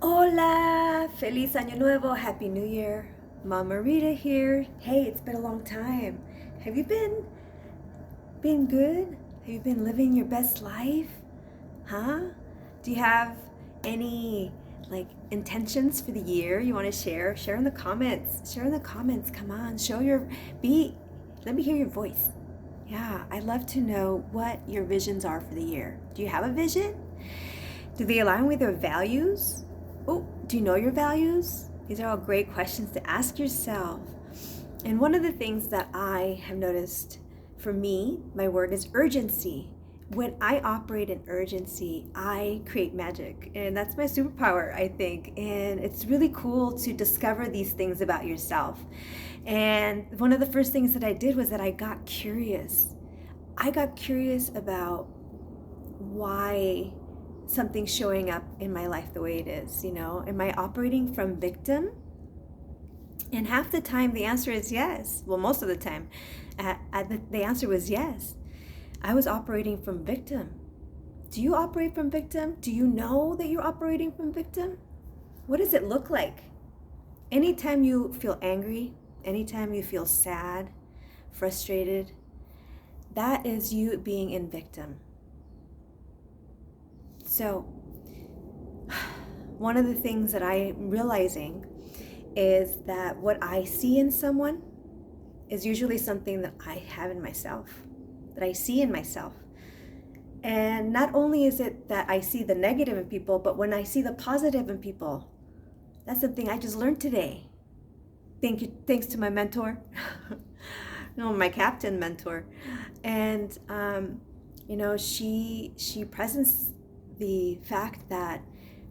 Hola! Feliz Año Nuevo! Happy New Year! Mama Rita here. Hey, it's been a long time. Have you been good? Have you been living your best life? Huh? Do you have any intentions for the year you want to share? Share in the comments. Share in the comments. Come on, let me hear your voice. Yeah, I'd love to know what your visions are for the year. Do you have a vision? Do they align with your values? Oh, do you know your values? These are all great questions to ask yourself. And one of the things that I have noticed for me, my word is urgency. When I operate in urgency, I create magic. And that's my superpower, I think. And it's really cool to discover these things about yourself. And one of the first things that I did was that I got curious. I got curious about why something's showing up in my life the way it is. Am I operating from victim? And half the time the answer is yes. Well, most of the time the answer was yes. I was operating from victim. Do you operate from victim? Do you know that you're operating from victim? What does it look like? Anytime you feel angry, anytime you feel sad, frustrated, that is you being in victim. So, one of the things that I'm realizing is that what I see in someone is usually something that I have in myself, that I see in myself. And not only is it that I see the negative in people, but when I see the positive in people, that's something I just learned today. Thanks to my mentor, no, my captain mentor. And, she presents the fact that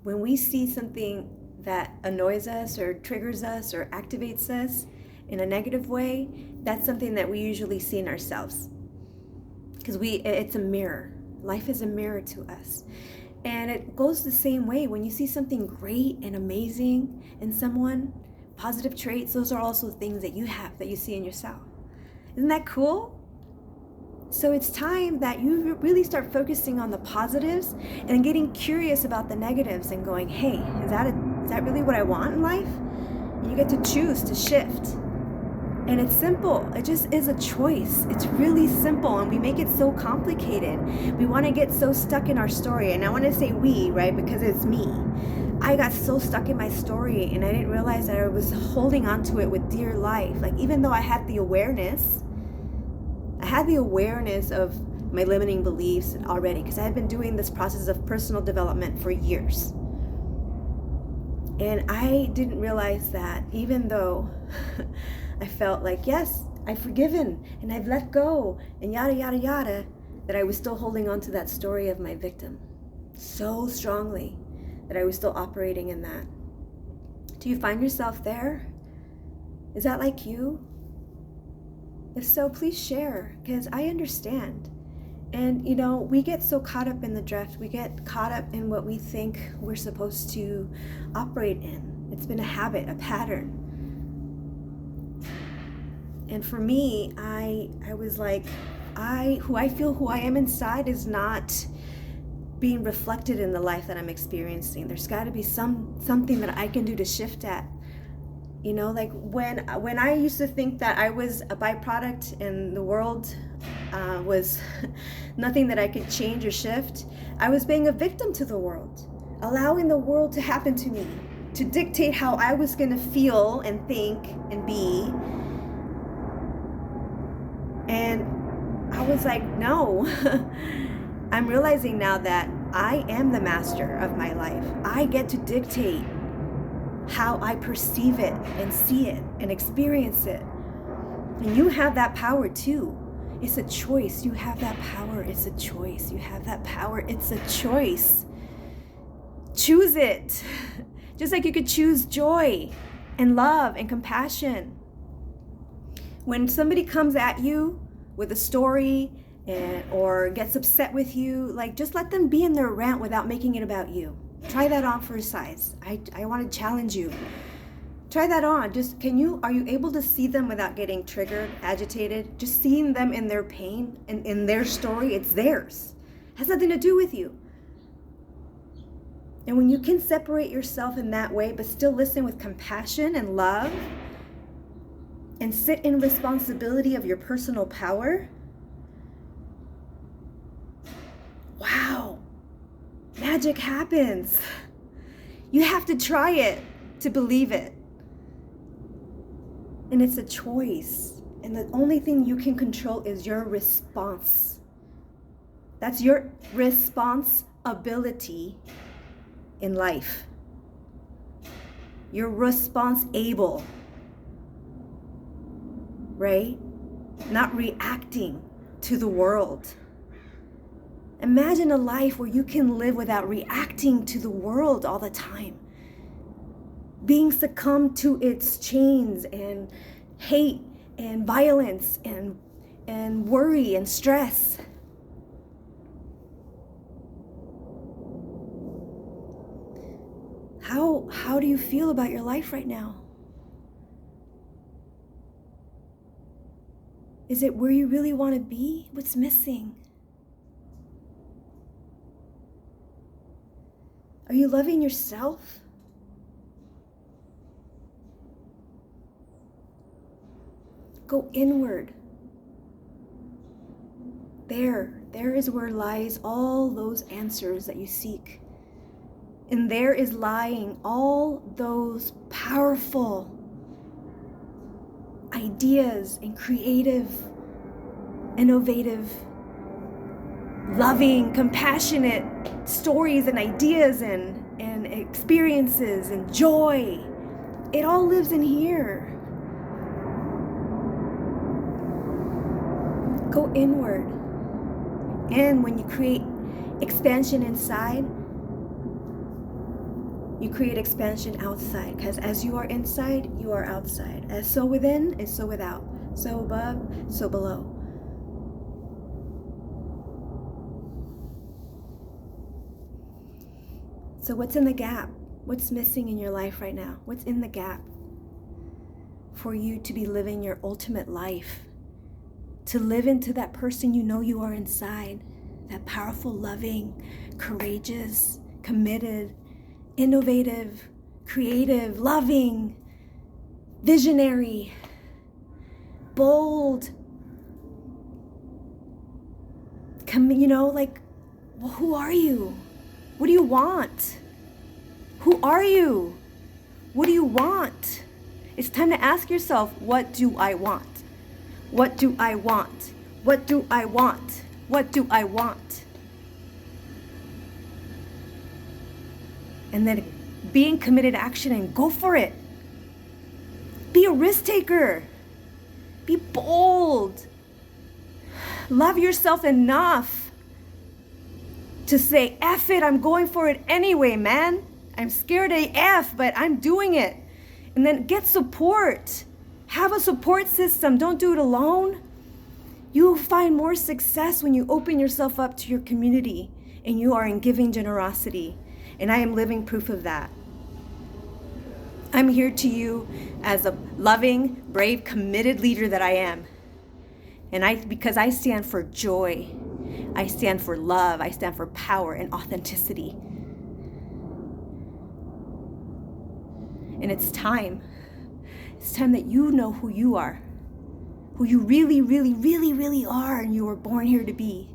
when we see something that annoys us or triggers us or activates us in a negative way, that's something that we usually see in ourselves. Because it's a mirror. Life is a mirror to us. And it goes the same way. When you see something great and amazing in someone, positive traits, those are also things that you have, that you see in yourself. Isn't that cool? So it's time that you really start focusing on the positives and getting curious about the negatives and going, hey, is that really what I want in life? And you get to choose to shift. And it's simple. It just is a choice. It's really simple, and we make it so complicated. We want to get so stuck in our story. And I want to say we, right? Because it's me. I got so stuck in my story, and I didn't realize that I was holding on to it with dear life. Even though I had the awareness of my limiting beliefs already, because I had been doing this process of personal development for years. And I didn't realize that even though I felt like, yes, I've forgiven and I've let go and yada, yada, yada, that I was still holding on to that story of my victim so strongly, that I was still operating in that. Do you find yourself there? Is that like you? If so, please share, because I understand. And, we get so caught up in the drift. We get caught up in what we think we're supposed to operate in. It's been a habit, a pattern. And for me, I was like, who I am inside is not being reflected in the life that I'm experiencing. There's got to be something that I can do to shift at. When I used to think that I was a byproduct and the world was nothing that I could change or shift, I was being a victim to the world, allowing the world to happen to me, to dictate how I was going to feel and think and be. And I was like, no. I'm realizing now that I am the master of my life. I get to dictate how I perceive it and see it and experience it. And you have that power too. It's a choice. You have that power. It's a choice. You have that power. It's a choice. Choose it. Just like you could choose joy and love and compassion. When somebody comes at you with a story or gets upset with you, just let them be in their rant without making it about you. Try that on for size. I want to challenge you. Try that on. Are you able to see them without getting triggered, agitated? Just seeing them in their pain and in their story, it's theirs. It has nothing to do with you. And when you can separate yourself in that way, but still listen with compassion and love, and sit in responsibility of your personal power, wow, magic happens. You have to try it to believe it. And it's a choice. And the only thing you can control is your response. That's your responsibility in life. You're responsible, right? Not reacting to the world. Imagine a life where you can live without reacting to the world all the time. Being succumbed to its chains and hate and violence and worry and stress. How do you feel about your life right now? Is it where you really want to be? What's missing? Are you loving yourself? Go inward. There is where lies all those answers that you seek. And there is lying all those powerful ideas and creative, innovative, loving, compassionate stories and ideas and experiences and joy. It all lives in here. Go inward. And when you create expansion inside, you create expansion outside. Because as you are inside, you are outside. As so within is so without. So above, so below. So what's in the gap? What's missing in your life right now? What's in the gap for you to be living your ultimate life? To live into that person you know you are inside. That powerful, loving, courageous, committed, innovative, creative, loving, visionary, bold. Who are you? What do you want? Who are you? What do you want? It's time to ask yourself, what do I want? What do I want? What do I want? What do I want? And then be in committed action and go for it. Be a risk taker. Be bold. Love yourself enough to say, F it, I'm going for it anyway, man. I'm scared AF, but I'm doing it. And then get support. Have a support system. Don't do it alone. You find more success when you open yourself up to your community and you are in giving generosity. And I am living proof of that. I'm here to you as a loving, brave, committed leader that I am. And because I stand for joy, I stand for love, I stand for power and authenticity. And it's time that you know who you are, who you really, really, really, really are, and you were born here to be.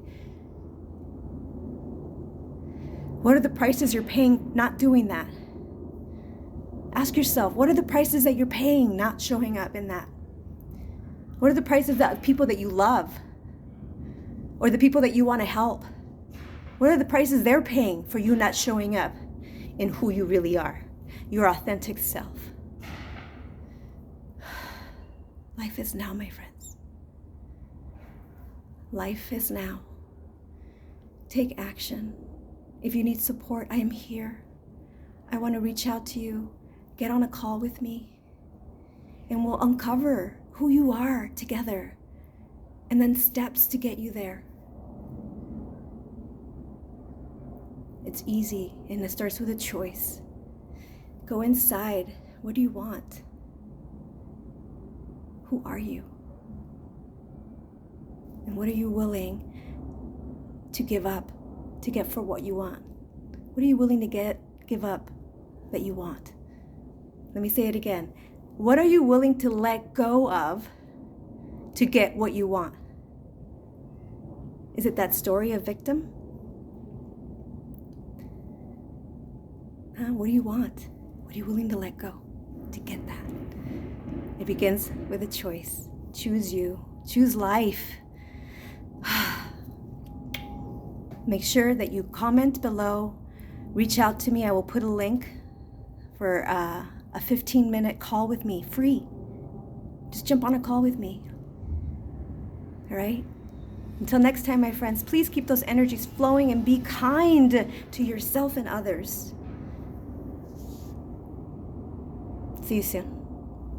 What are the prices you're paying not doing that? Ask yourself, what are the prices that you're paying not showing up in that? What are the prices that people that you love or the people that you want to help? What are the prices they're paying for you not showing up in who you really are, your authentic self? Life is now, my friends. Life is now. Take action. If you need support, I am here. I want to reach out to you. Get on a call with me, and we'll uncover who you are together, and then steps to get you there. It's easy, and it starts with a choice. Go inside. What do you want? Who are you? And what are you willing to give up to get for what you want? What are you willing to give up that you want? Let me say it again. What are you willing to let go of to get what you want? Is it that story of victim? What do you want? What are you willing to let go to get that? It begins with a choice. Choose you. Choose life. Make sure that you comment below. Reach out to me. I will put a link for a 15-minute call with me, free. Just jump on a call with me. All right? Until next time, my friends, please keep those energies flowing and be kind to yourself and others. See you soon.